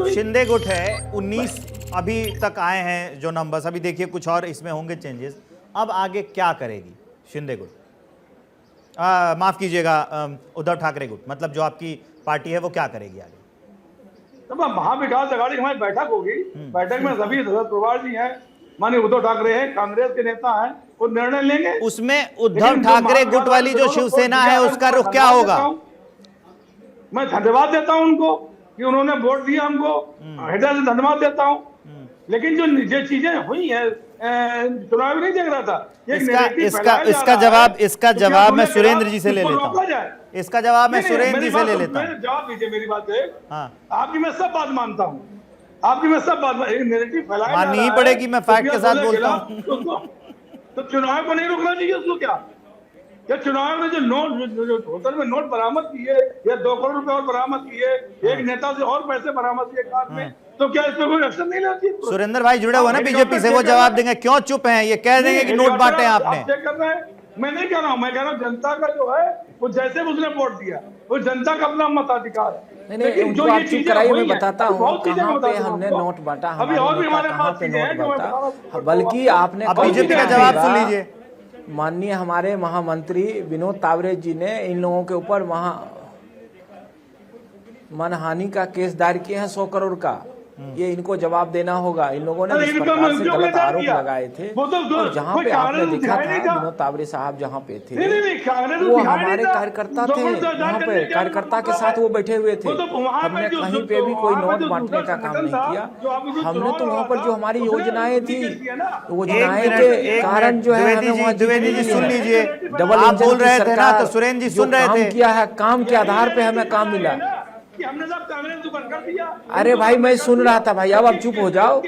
शिंदे गुट है 19 अभी तक आए हैं जो नंबर्स, अभी देखिए कुछ और इसमें होंगे चेंजेस। अब आगे क्या करेगी शिंदे गुट, माफ कीजिएगा उद्धव ठाकरे गुट, मतलब जो आपकी पार्टी है वो क्या करेगी आगे? तो महाविकास आघाड़ी की हमारी बैठक होगी, बैठक में सभी सदस्य प्रभार जी हैं, माननीय उद्धव ठाकरे हैं, कांग्रेस के नेता हैं, वो निर्णय लेंगे। उसमें उद्धव ठाकरे गुट वाली जो शिवसेना है उसका रुख क्या होगा? मैं धन्यवाद देता हूं उनको कि उन्होंने वोट दिया हमको, हृदय से धन्यवाद देता हूं। लेकिन जो चीजें हुई है, चुनाव नहीं देख रहा था। इसका जवाब मैं सुरेंद्र जी से ले लेता हूं। इसका जवाब मैं सुरेंद्र जी से ले लेता हूं। जवाब दीजिए मेरी बात है। आपकी मैं सब बात मानता हूं, आपकी मैं सब बात, नैरेटिव फैलाया माननी ही पड़ेगी, मैं फैक्ट के साथ बोलता हूं। तो चुनाव को नहीं रोकना चाहिए उसको? क्या चुनाव में जो नोट होटल में नोट बरामद किए या 2 करोड़ रुपए और बरामद किए, एक नेता से और पैसे बरामद किए कार में, तो क्या इस पर कोई एक्शन नहीं लेना चाहिए? सुरेंद्र भाई जुड़े हुए ना बीजेपी से, वो जवाब देंगे। क्यों चुप हैं? ये कह देंगे कि नोट बांटे आपने। कर रहे हैं, मैं नहीं कह रहा हूँ, मैं कह रहा हूँ जनता का जो है वो जैसे उसने वोट दिया, वो जनता का अपना मताधिकार है। नहीं, जो ये चीजें मैं बताता हूँ कहाँ पे हमने नोट बांटा, अभी और भी हमारे कहाँ पास पे चीजें हैं नोट जो मैं बांटा। बता रहा हूँ। बल्कि आपने बीजेपी का जवाब सुन लीजिए। माननीय हमारे महामंत्री विनोद तावड़े जी ने इन लोगों के ऊपर मानहानि का केस दायर किए हैं 100 करोड़ का। ये इनको जवाब देना होगा। इन लोगों ने इस प्रकार से गलत आरोप लगाए थे, और जहाँ पे आपने देखा था विनोद तावड़े साहब जहाँ पे थे वो हमारे कार्यकर्ता थे, वहाँ पे कार्यकर्ता के साथ वो बैठे हुए थे। हमने कहीं पे भी कोई नोट बांटने का काम नहीं किया। हमने तो वहाँ पर जो हमारी योजनाएं थी, योजनाएं के कारण जो है द्विवेदी जी सुन लीजिए, डबल आप बोल रहे थे ना, तो सुरेंद्र जी सुन रहे थे। किया है, काम के आधार पे हमें काम मिला। हमने सब कांग्रेस को बंद कर दिया। अरे भाई मैं सुन रहा था भाई, अब आप चुप हो जाओ।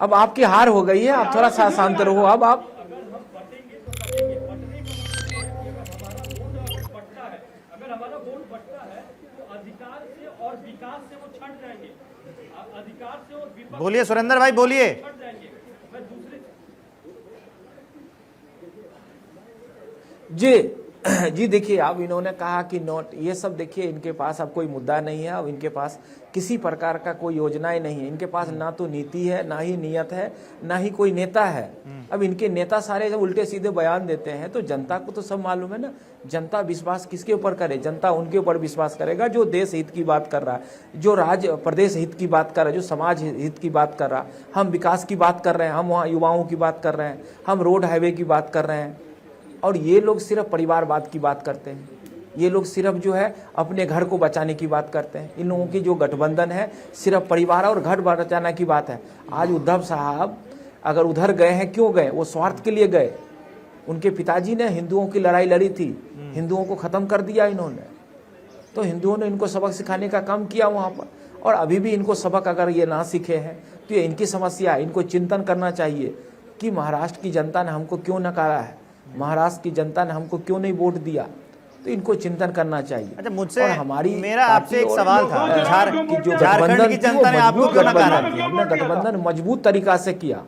अब आपकी हार हो गई है, आप थोड़ा सा शांत रहो। अब आप अगर हमारा वोट बढ़ता है तो अधिकार से और विकास से वो छट जाएंगे, अधिकार से और बोलिए सुरेंद्र भाई बोलिए। जी देखिए, अब इन्होंने कहा कि नोट, ये सब देखिए इनके पास अब कोई मुद्दा नहीं है। अब इनके पास किसी प्रकार का कोई योजनाएं नहीं है। इनके पास ना तो नीति है, ना ही नियत है, ना ही कोई नेता है। अब इनके नेता सारे जब उल्टे सीधे बयान देते हैं तो जनता को तो सब मालूम है ना। जनता विश्वास किसके ऊपर करे? जनता उनके ऊपर विश्वास करेगा जो देश हित की बात कर रहा है, जो राज्य प्रदेश हित की बात कर रहा है, जो समाज हित की बात कर रहा है। हम विकास की बात कर रहे हैं, हम वहाँ युवाओं की बात कर रहे हैं, हम रोड हाईवे की बात कर रहे हैं। और ये लोग सिर्फ परिवारवाद की बात करते हैं। ये लोग सिर्फ जो है अपने घर को बचाने की बात करते हैं। इन लोगों की जो गठबंधन है सिर्फ परिवार और घर बचाने की बात है। आज उद्धव साहब अगर उधर गए हैं, क्यों गए? वो स्वार्थ के लिए गए। उनके पिताजी ने हिंदुओं की लड़ाई लड़ी थी, हिंदुओं को खत्म कर दिया इन्होंने। तो हिंदुओं ने इनको सबक सिखाने का काम किया वहाँ पर, और अभी भी इनको सबक अगर ये ना सीखे हैं तो ये इनकी समस्या है। इनको चिंतन करना चाहिए कि महाराष्ट्र की जनता ने हमको क्यों नकारा है, महाराष्ट्र की जनता ने हमको क्यों नहीं वोट दिया। तो इनको चिंतन करना चाहिए। अच्छा, मुझसे हमारी मेरा आपसे एक सवाल था, झारखंड की जनता ने आपको क्यों नकारा? हमने गठबंधन मजबूत तरीका से किया।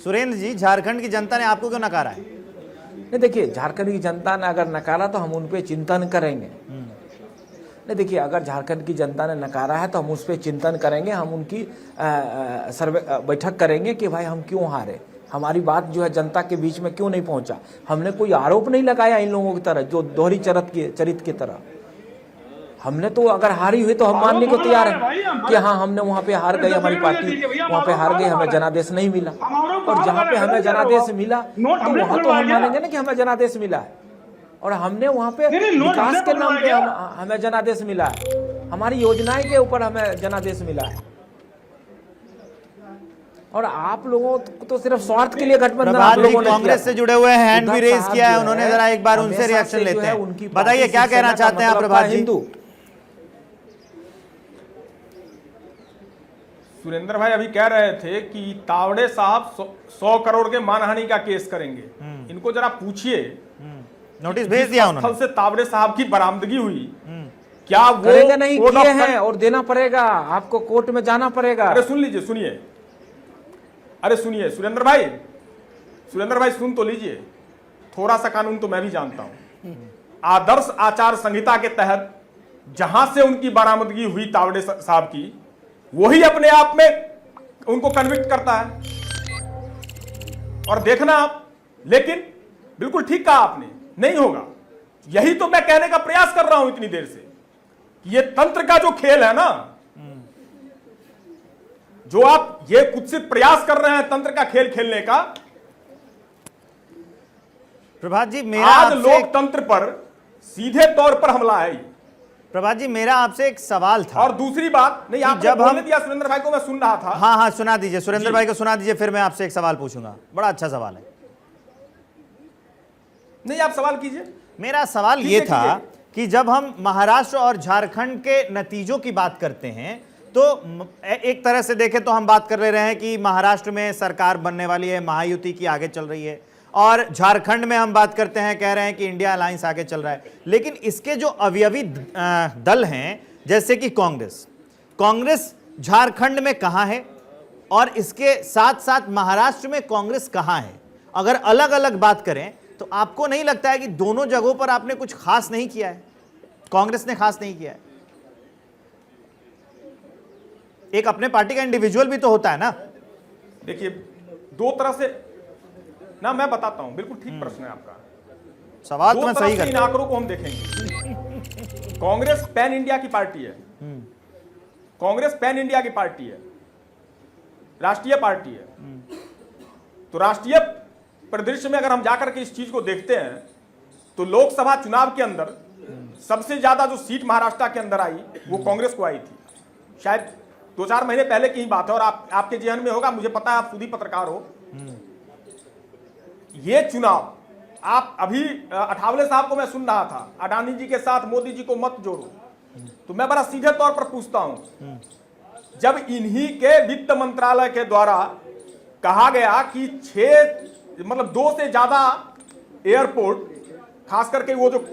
सुरेंद्र जी, झारखंड की जनता ने आपको क्यों नकारा है? नहीं देखिए, झारखंड की जनता ने अगर नकारा तो हम उन पे चिंतन करेंगे। नहीं देखिए, अगर झारखंड की जनता ने नकारा है तो हम उस पर चिंतन करेंगे। हम उनकी सर्वे बैठक करेंगे कि भाई हम क्यों हारे, हमारी बात जो है जनता के बीच में क्यों नहीं पहुंचा। हमने कोई आरोप नहीं लगाया इन लोगों की तरह जो दोहरी चरित्र की तरह। हमने तो अगर हारी हुई तो हम मानने को तैयार हैं कि हाँ हमने वहाँ पे हार गई, हमारी पार्टी वहाँ पे हार गई, हमें जनादेश नहीं मिला। और जहाँ पे हमें जनादेश मिला तो वहाँ तो हम मानेंगे ना कि हमें जनादेश मिला है। और हमने वहाँ पे विकास के नाम पे हमें जनादेश मिला है, हमारी योजनाएं के ऊपर हमें जनादेश मिला है। और आप लोगों को तो सिर्फ स्वार्थ के लिए गठबंधन आप लोगों ने कांग्रेस से जुड़े हुए हैं, हैंड भी रेज किया है उन्होंने, जरा एक बार उनसे रिएक्शन लेते हैं। बताइए क्या कहना चाहते हैं आप प्रभात जी? सुरेंद्र भाई अभी कह रहे थे कि तावड़े साहब 100 करोड़ के मानहानि का केस करेंगे। इनको जरा पूछिए, नोटिस भेज दिया उन्होंने, से तावड़े साहब की बरामदगी हुई, क्या वो करेंगे? नहीं किए हैं और देना पड़ेगा आपको, कोर्ट में जाना पड़ेगा। अरे सुन लीजिए, सुनिए, अरे सुनिए सुरेंद्र भाई सुन तो लीजिए। थोड़ा सा कानून तो मैं भी जानता हूं। आदर्श आचार संहिता के तहत जहां से उनकी बरामदगी हुई तावड़े साहब की, वही अपने आप में उनको कन्विक्ट करता है। और देखना आप, लेकिन बिल्कुल ठीक कहा आपने, नहीं होगा। यही तो मैं कहने का प्रयास कर रहा हूं इतनी देर से, ये तंत्र का जो खेल है ना, जो आप ये कुत्सित प्रयास कर रहे हैं तंत्र का खेल खेलने का, प्रभात जी मेरा आज आपसे लोकतंत्र पर सीधे तौर पर हमला है। प्रभात जी मेरा आपसे एक सवाल था। और दूसरी बात, नहीं आपने जब बोलने हम दिया सुरेंद्र भाई को, मैं सुन रहा था। हाँ सुना दीजिए, सुरेंद्र जी। भाई को सुना दीजिए, फिर मैं आपसे एक सवाल पूछूंगा। बड़ा अच्छा सवाल है। नहीं आप सवाल कीजिए। मेरा सवाल ठीक ये है, था ठीक कि जब हम महाराष्ट्र और झारखंड के नतीजों की बात करते हैं तो एक तरह से देखें तो हम बात कर ले रहे हैं कि महाराष्ट्र में सरकार बनने वाली है, महायुति की आगे चल रही है, और झारखंड में हम बात करते हैं, कह रहे हैं कि इंडिया अलायंस आगे चल रहा है। लेकिन इसके जो अवयवी दल हैं जैसे कि कांग्रेस झारखंड में कहां है और इसके साथ साथ महाराष्ट्र में कांग्रेस कहां है? अगर अलग अलग बात करें तो आपको नहीं लगता है कि दोनों जगहों पर आपने कुछ खास नहीं किया है, कांग्रेस ने खास नहीं किया है? एक अपने पार्टी का इंडिविजुअल भी तो होता है ना। देखिए दो तरह से ना, मैं बताता हूं, बिल्कुल ठीक प्रश्न है आपका। सवाल तो दो मैं तरह सही से इन करता आंकड़ों को हम देखेंगे। कांग्रेस पैन इंडिया की पार्टी है, कांग्रेस पैन इंडिया की पार्टी है, राष्ट्रीय पार्टी है। तो राष्ट्रीय परिदृश्य में अगर हम जाकर के इस चीज को देखते हैं तो लोकसभा चुनाव के अंदर सबसे ज्यादा जो सीट महाराष्ट्र के अंदर आई वो कांग्रेस को आई थी। शायद 2-4 महीने पहले की ही बात है, और आपके जेहन में होगा, मुझे पता है आप खुद ही पत्रकार हो। ये चुनाव आप अभी अठावले साहब को मैं सुन रहा था, अडानी जी के साथ मोदी जी को मत जोड़ो, तो मैं बड़ा सीधे तौर पर पूछता हूं, जब इन्हीं के वित्त मंत्रालय के द्वारा कहा गया कि 2 से ज्यादा एयरपोर्ट, खास करके वो जो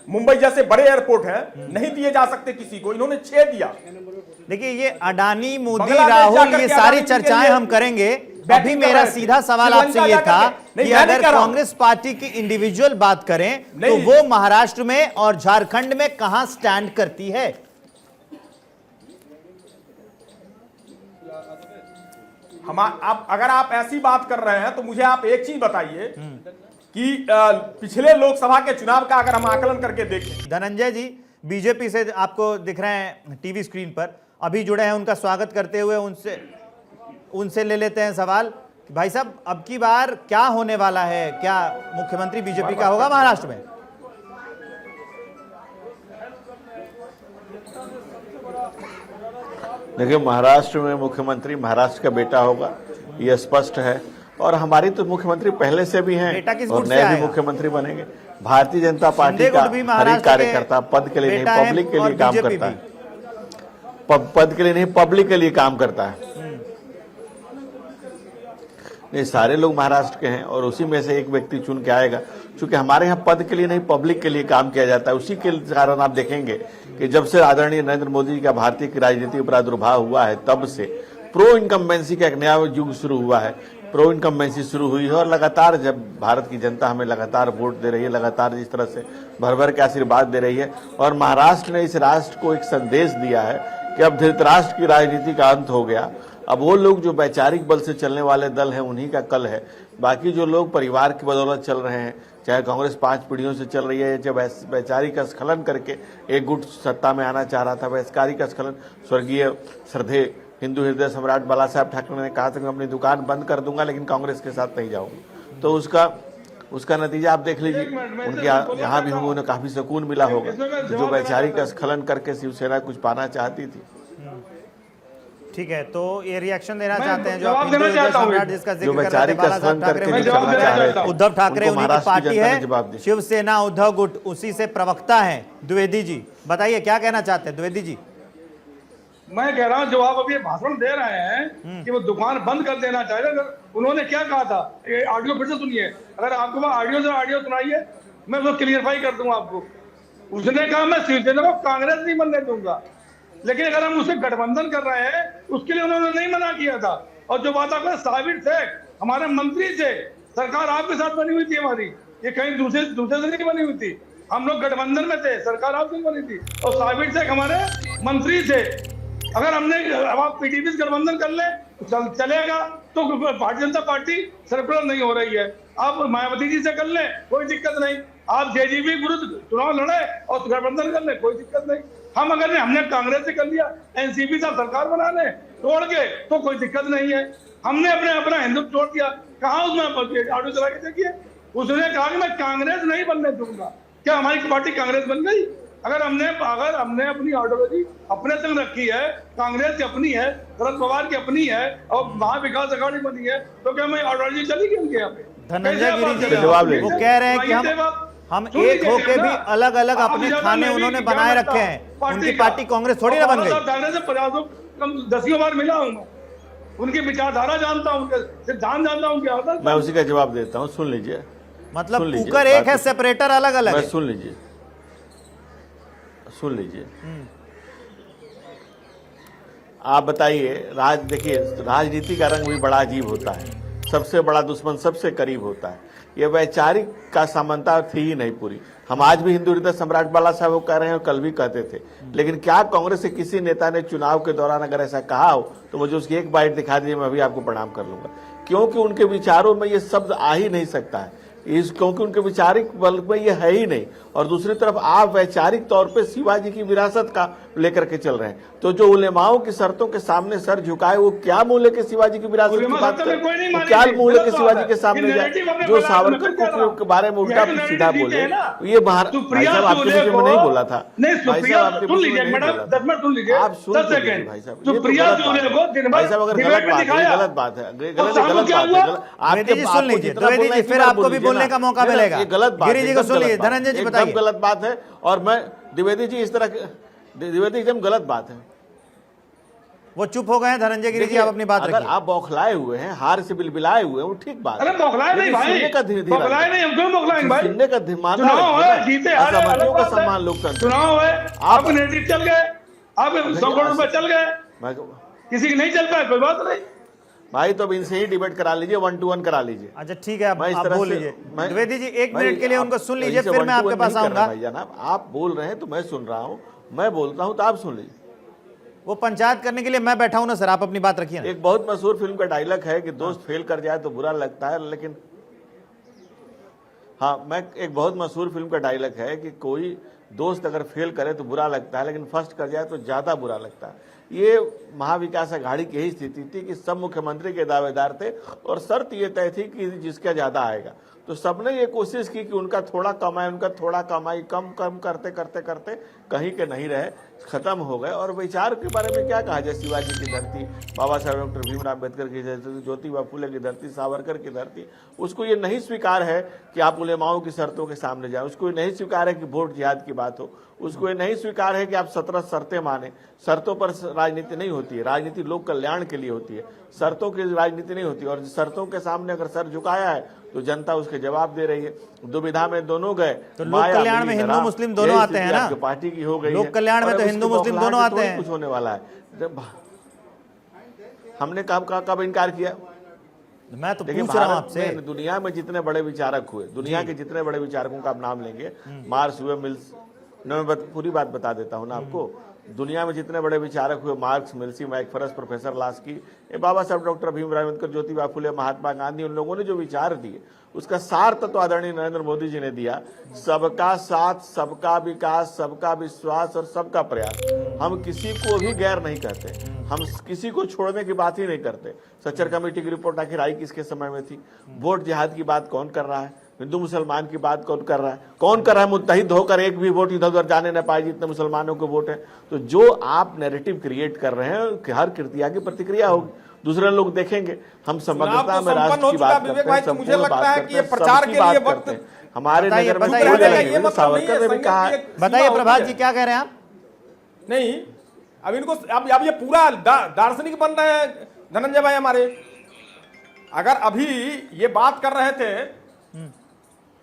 मुंबई जैसे बड़े एयरपोर्ट है, नहीं दिए जा सकते किसी को, इन्होंने 6 दिया। देखिए ये अडानी, मोदी, बांग्लादेश राहुल, जाकर ये के सारी अडानी जी के चर्चाएं लिए हम करेंगे। अभी बैटिंग कर मेरा रहे थे। सीधा सवाल श्रीलंका आपसे ये जाकर था के- नहीं, कि मैं नहीं अगर कह रहा हूं। कांग्रेस पार्टी की इंडिविजुअल बात करें तो नहीं। वो महाराष्ट्र में और झारखंड में कहां स्टैंड करती है? अगर आप ऐसी बात कर रहे हैं तो मुझे आप एक चीज बताइए कि पिछले लोकसभा के चुनाव का अगर हम आकलन करके देखें। धनंजय जी बीजेपी से आपको दिख रहे हैं टीवी स्क्रीन पर, अभी जुड़े हैं, उनका स्वागत करते हुए उनसे ले लेते हैं सवाल। भाई साहब, अब की बार क्या होने वाला है? क्या मुख्यमंत्री बीजेपी का होगा महाराष्ट्र में? देखिए, महाराष्ट्र में मुख्यमंत्री महाराष्ट्र का बेटा होगा, ये स्पष्ट है। और हमारी तो मुख्यमंत्री पहले से भी हैं बेटा किस और गुट से नए भी आएगा? मुख्यमंत्री बनेंगे। भारतीय जनता पार्टी शिंदे का गुट भी हर एक महाराष्ट्र कार्यकर्ता के पद के लिए नहीं, बेटा है पब्लिक के और लिए काम बीजेपी करता है। पद के लिए नहीं, पब्लिक के लिए काम करता है। नहीं, सारे लोग महाराष्ट्र के हैं और उसी में से एक व्यक्ति चुन के आएगा। क्योंकि हमारे यहाँ पद के लिए नहीं, पब्लिक के लिए काम किया जाता है। उसी के कारण आप देखेंगे कि जब से आदरणीय नरेंद्र मोदी जी का भारतीय की राजनीति पर प्रादुर्भाव हुआ है, तब से प्रो इनकम्बेंसी का एक नया युग शुरू हुआ है। प्रो इनकम्बेंसी शुरू हुई है और लगातार जब भारत की जनता हमें लगातार वोट दे रही है, लगातार जिस तरह से भर भर के आशीर्वाद दे रही है, और महाराष्ट्र ने इस राष्ट्र को एक संदेश दिया है कि अब धृतराष्ट्र की राजनीति का अंत हो गया। अब वो लोग जो वैचारिक बल से चलने वाले दल हैं, उन्हीं का कल है। बाकी जो लोग परिवार की बदौलत चल रहे हैं, चाहे कांग्रेस 5 पीढ़ियों से चल रही है, जब वैचारिक स्खलन करके एक गुट सत्ता में आना चाह रहा था, वैचारिक स्खलन, स्वर्गीय श्रद्धेय हिंदू हृदय सम्राट बाला साहब ठाकरे ने कहा था कि मैं अपनी दुकान बंद कर दूंगा लेकिन कांग्रेस के साथ नहीं जाऊंगा। तो उसका नतीजा आप देख लीजिए। उनके यहाँ भी उन्हें काफी सुकून मिला होगा। जो वैचारिक स्खलन करके शिवसेना कुछ पाना चाहती थी। ठीक है, तो ये रिएक्शन देना मैं चाहते हैं जो जवाब आप हिंदू देना हृदय चाहता हूं। सम्राट जिसका जो जिक्र कर रहे थे, वैचारिक बाला स्खलन साहब ठाकरे, करके मैं जो जवाब करना देना चाह रहे चाहता थे, हूं। उद्धव ठाकरे उनको उन्हीं की महाराष्ट्र की पार्टी जनता ने है, जवाब दिया। शिवसेना उद्धव गुट उसी से प्रवक्ता हैं द्विवेदी जी। बताइए क्या कहना चाहते हैं द्विवेदी जी? मैं कह रहा हूँ जो आप अभी भाषण दे रहे हैं कि वो दुकान बंद कर देना चाहिए, अगर उन्होंने क्या कहा था, ये ऑडियो फिर से सुनिए। अगर आपको ऑडियो से ऑडियो सुनाइए, मैं उसको क्लियरफाई कर दूंगा आपको। उसने कहा मैं शिवसेना को कांग्रेस नहीं बनने दूंगा, लेकिन अगर हम उससे गठबंधन कर रहे हैं उसके लिए उन्होंने नहीं मना किया था। और जो बात आपने साबिर शेख हमारे मंत्री थे, सरकार आपके साथ बनी हुई थी हमारी, ये कहीं दूसरे से नहीं बनी हुई थी। हम लोग गठबंधन में थे, सरकार आपसे बनी थी। और साबिर शेख हमारे मंत्री थे, अगर हमने अब आप पीडीपी से गठबंधन कर ले चलेगा, तो भारतीय जनता पार्टी सर्कुलर नहीं हो रही है। आप मायावती जी से कर ले, कोई दिक्कत नहीं। आप जेजेपी विरुद्ध चुनाव लड़े और गठबंधन कर ले, कोई दिक्कत नहीं। हम अगर हमने कांग्रेस से कर लिया, एनसीपी से सरकार बना ले तोड़ के, तो कोई दिक्कत नहीं है। हमने अपना हिंदुत्व छोड़ दिया, कहाँ उसमें ऑटो चला के देखिए, उसने कहा कि मैं कांग्रेस नहीं बनने दूंगा। क्या हमारी पार्टी कांग्रेस बन गई? अगर हमने अपनी आइडियोलॉजी अपने संग रखी है, कांग्रेस की अपनी है, शरद पवार की अपनी है और महाविकास अघाड़ी बनी है, तो क्या मैं आइडियोलॉजी चलेगी उनके यहाँ पे? धनंजय गिरी जी जवाब दे। वो कह रहे हैं कि हम एक होके भी अलग अलग अपने खाने उन्होंने बनाए रखे हैं। उनकी पार्टी कांग्रेस थोड़ी ना बन गई। कांग्रेस से 50 कम 10 बार मिला हूँ मैं, उनकी विचारधारा जानता हूँ, उनके सिद्धांत जानता हूँ, उनके आदर्श। मैं उसी का जवाब देता हूँ, सुन लीजिए। मतलब सुन लीजिए, कुकर एक है, बात- सेपरेटर अलग अलग है। सुन लीजिए, सुन लीजिए। आप बताइए, देखिए राजनीति का रंग भी बड़ा अजीब होता है। सबसे बड़ा दुश्मन सबसे करीब होता है। ये वैचारिक का समानता थी ही नहीं पूरी। हम आज भी हिंदू हृदय सम्राट बाला साहब वो कह रहे हैं और कल भी कहते थे, लेकिन क्या कांग्रेस के किसी नेता ने चुनाव के दौरान अगर ऐसा कहा हो तो मुझे उसकी एक बाइट दिखा दीजिए, मैं अभी आपको प्रणाम कर लूंगा। क्योंकि उनके विचारों में ये शब्द आ ही नहीं सकता है, क्योंकि उनके वैचारिक बल में ये है ही नहीं। और दूसरी तरफ आप वैचारिक तौर पे शिवाजी की विरासत का लेकर के चल रहे हैं, तो जो उलेमाओं की शर्तों के सामने सर झुकाए, वो क्या मूल्य के शिवाजी की विरासत की बात कर, वो क्या मूल्य के शिवाजी के सामने जाए, जो सावरकर के बारे में उल्टा सीधा बोले। ये भाई साहब आपके विषय में नहीं बोला था, भाई साहब आपके विषय में नहीं बोला था। आप सुन लीजिए भाई साहब, भाई साहब अगर गलत बात है, गलत बात है, सुन लीजिए द्विवेदी जी, फिर आपको भी बोलने का मौका मिलेगा। ये गलत बात, गिरी जी को सुन लीजिए, धनंजय जी बताइए। गलत बात है। और मैं द्विवेदी जी इस तरह द्विवेदी एकदम गलत बात है। वो चुप हो गए हैं। धनंजय गिरी जी आप अपनी बात अगर रखिए। आप बौखलाए हुए हैं, हार से बिलबिलाए हुए हैं, वो ठीक बात अरे बौखलाए नहीं भाई, सुनने का धीरे बौखलाए नहीं, हम क्यों बौखलाएंगे भाई? सुनने का ध्यान, चुनाव है, जीते हारे अलग असमंजसों का बात है। सम्मान लोकतंत्र। चुनाव है, आप नेटिव चल गए, आप 100 करोड़ रुपए चल गए, किसी की नहीं चल पाए, कोई बात नहीं भाई। तो अब इनसे ही डिबेट करा लीजिए, 1 to 1 करा लीजिए। अच्छा ठीक है, आप मैं इस तरह बोल से- लीजिए। मैं- द्विवेदी जी 1 भाई, मिनट के लिए आप उनको सुन लीजिए, इसे फिर 1 मैं to आपके 1 पास नहीं कर रहा आऊंगा। भाई जनाब, आप बोल रहे हैं तो मैं सुन रहा हूं, मैं बोलता हूं तो आप सुन लीजिए। वो पंचायत करने के लिए मैं बैठा हूं ना सर, आप अपनी बात रखिए ना। एक बहुत मशहूर फिल्म का डायलॉग है कि दोस्त फेल कर जाए तो बुरा लगता है, लेकिन एक बहुत मशहूर फिल्म का डायलॉग है कि कोई दोस्त अगर फेल करे तो बुरा लगता है, लेकिन फर्स्ट कर जाए तो ज्यादा बुरा लगता है। ये महाविकास अघाड़ी की यही स्थिति थी कि सब मुख्यमंत्री के दावेदार थे और शर्त ये तय थी कि जिसका ज्यादा आएगा, तो सबने ये कोशिश की कि उनका थोड़ा कमाए, उनका थोड़ा कमाई, कम कम करते करते करते कहीं के नहीं रहे, खत्म हो गए। और विचार के बारे में क्या कहा जाए, शिवाजी की धरती, बाबा साहब डॉक्टर भीमराव अम्बेडकर की धरती, ज्योतिबा फुले की धरती, सावरकर की धरती, उसको ये नहीं स्वीकार है कि आप उलेमाओं की शर्तों के सामने जाए, उसको ये नहीं स्वीकार है कि वोट जिहाद की बात हो, उसको ये नहीं स्वीकार है कि आप 17 शर्तें माने। शर्तों पर राजनीति नहीं होती है, राजनीति लोक कल्याण के लिए होती है, शर्तों की राजनीति नहीं होती। और शर्तों के सामने अगर सर झुकाया है तो जनता उसके जवाब दे रही है। दुविधा में दोनों गए, तो लोक कल्याण में हिंदू मुस्लिम दोनों आते हैं ना, पार्टी की हो गई, लोक कल्याण में तो हिंदू मुस्लिम दोनों आते हैं। कुछ होने वाला है, हमने कब इनकार किया? मैं तो देखिए पूछ रहा हूं भारत आपसे। में दुनिया में जितने बड़े विचारक हुए, दुनिया के जितने बड़े विचारकों का आप नाम लेंगे, मार्क्स हुए, मिल्स, मैं पूरी बात बता देता हूं ना आपको। दुनिया में जितने बड़े विचारक हुए, मार्क्स, मिल्सी, मैकफरस, प्रोफेसर लास्की, बाबा साहब डॉक्टर भीमराव अम्बेडकर, ज्योतिबा फुले, महात्मा गांधी, उन लोगों ने जो विचार दिए उसका सार तत्व आदरणीय नरेंद्र मोदी जी ने दिया। सबका साथ, सबका विकास, सबका विश्वास और सबका प्रयास। हम किसी को भी गैर नहीं करते, हम किसी को छोड़ने की बात ही नहीं करते। सच्चर कमेटी की रिपोर्ट आखिर आई किसके समय में थी? वोट जिहाद की बात कौन कर रहा है? हिंदू मुसलमान की बात कौन कर रहा है? कौन कर रहा है? मुत्तहिद होकर एक भी वोट इधर उधर जाने न पाए जितने मुसलमानों के वोट है। तो जो आप नैरेटिव क्रिएट कर रहे हैं कि हर कृतिया की प्रतिक्रिया होगी, दूसरे लोग देखेंगे। हम समग्रता में राष्ट्र की बात करते हैं, मुझे लगता है कि ये प्रचार के लिए वक्त हमारे नगर में बताइए, सावरकर ने भी कहा। बताइए प्रभात जी क्या कह रहे हैं आप? नहीं, अब इनको अब ये पूरा दार्शनिक बन रहे हैं धनंजय भाई हमारे। अगर अभी ये बात कर रहे थे,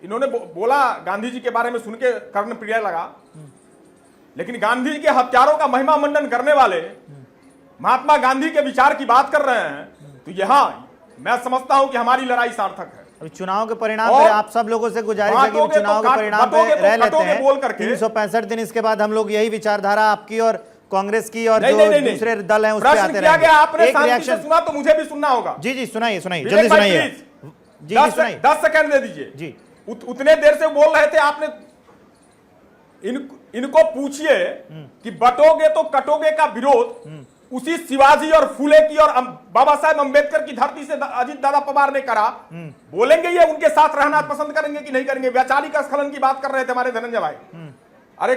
इन्होंने बोला गांधी जी के बारे में सुन के कर्ण प्रिय लगा, लेकिन गांधी जी के हत्यारों का महिमा मंडन करने वाले महात्मा गांधी के विचार की बात कर रहे हैं, तो यहाँ मैं समझता हूं कि हमारी लड़ाई सार्थक है। अभी चुनाव के परिणाम पे आप सब लोगों से गुजारिश है कि चुनाव के परिणाम पे रह लेते हैं। 365 दिन इसके बाद हम लोग यही विचारधारा आपकी और कांग्रेस की और नहीं, जो नहीं, नहीं, नहीं। दूसरे दल हैं उस पे प्रश्न आते किया गया, आपने रहेंगे। एक शांति से रिएक्शन, सुना तो मुझे भी सुनना होगा। जी जी सुनाइए सुनाइए, विवेक जल्दी भाई, सुनाइए प्लीज। जी जी सुनाइए 10 सेकंड दे दीजिए जी। उतने देर से बोल रहे थे आपने। इनको पूछिए कि बटोगे तो कटोगे का विरोध उसी शिवाजी और फूले की और बाबा साहेब अंबेडकर की धरती से अजीत दादा पवार ने करा। बोलेंगे ये उनके साथ रहना पसंद करेंगे कि नहीं करेंगे? वैचारिक स्खलन की बात कर रहे थे हमारे धनंजय भाई। अरे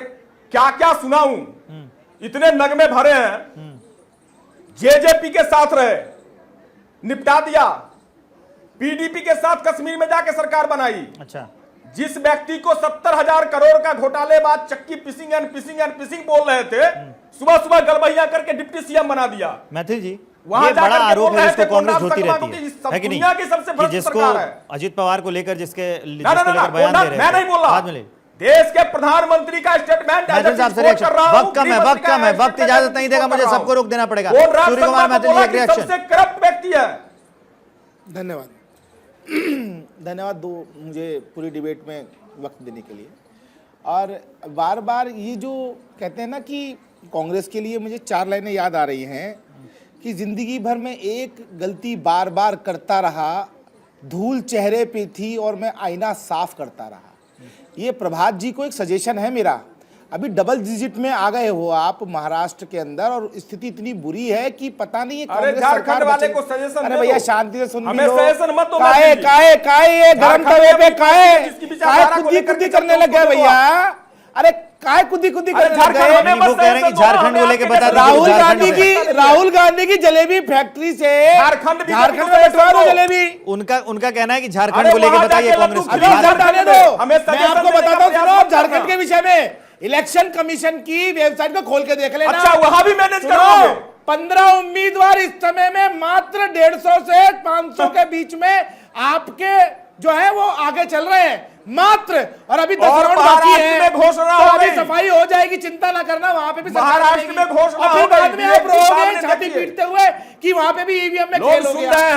क्या क्या सुनाऊं, इतने नगमे भरे हैं। जेजेपी के साथ रहे, निपटा दिया। पीडीपी के साथ कश्मीर में जाके सरकार बनाई। अच्छा, जिस व्यक्ति को 70,000 करोड़ का घोटाले बाद चक्की पिसिंग एंड बोल रहे थे, सुबह सुबह गलबैया करके डिप्टी सीएम बना दिया। मैथिल जी वहां ये बड़ा जाकर के आरोप बोल है रहे जिसको थे कांग्रेस कोनराड धोती संगमा रहती को कि है कि दुनिया की सबसे नहीं, भ्रष्ट कि जिसको सरकार है। अजित पवार को लेकर जिसको ना लेकर बयान दे रहे मैं नहीं बोल रहा। बाद में ले। देश के प्रधानमंत्री का स्टेटमेंट मैथिल साहब से रिएक्शन, वक्त कम है, वक्त कम है, वक्त इजाजत नहीं देगा मुझे, सबको रोक देना पड़ेगा। सूर्य कुमार मैथिल जी, एक रिएक्शन। सबसे करप्ट व्यक्ति है। धन्यवाद। धन्यवाद दो मुझे पूरी डिबेट में वक्त देने के लिए। और बार बार ये जो कहते हैं ना कि कांग्रेस के लिए मुझे 4 लाइनें याद आ रही हैं कि जिंदगी भर में एक गलती बार बार करता रहा, धूल चेहरे पे थी और मैं आईना साफ करता रहा। ये प्रभात जी को एक सजेशन है मेरा। अभी डबल डिजिट में आ गए हो आप महाराष्ट्र के अंदर और स्थिति इतनी बुरी है कि पता नहीं है अरे झारखंड वाले को सजेशन अरे भैया शांति से सुन हमें लो। सजेशन मत दो। काहे काहे काहे ये गरम तवे पे काहे जिसकी विचारधारा को कुदी लेकर कुदी के करने चलते लग गए हो, भैया। अरे काहे कुदी कुदी करने लग झारखंड गए? हमें वो कह रहे हैं कि झारखंड को लेके बता दीजिए, राहुल गांधी की जलेबी फैक्ट्री से झारखंड में बंटवा दो जलेबी। उनका कहना है कि झारखंड अरे को लेके वहां बताइए जाके कांग्रेस लड्डू को। अभी रिजल्ट आने दो, हमें मैं सजेशन आपको देने का बताता हूँ। प्रयास सुनो, मत करना। झारखंड के विषय में इलेक्शन कमीशन की वेबसाइट को खोल के देख लेना। अच्छा, वहां भी मैनेज सुनो, करोगे? 15 उम्मीदवार इस समय में मात्र 150 से 500 के बीच में आपके जो है वो आगे चल रहे हैं मात्र। और अभी 10 और राउंड बाकी महाराष्ट्र है, में घोषणा तो हो अभी गई। सफाई हो जाएगी, चिंता ना करना। वहां पे भी सरकार महाराष्ट्र बनेगी। में घोषणा और फिर हो गई। बाद में आप ये भी रोगे सामने छाती देखिए। पीटते हुए कि वहां पे भी ईवीएम में लोग खेल हो सुन गया। रहे हैं।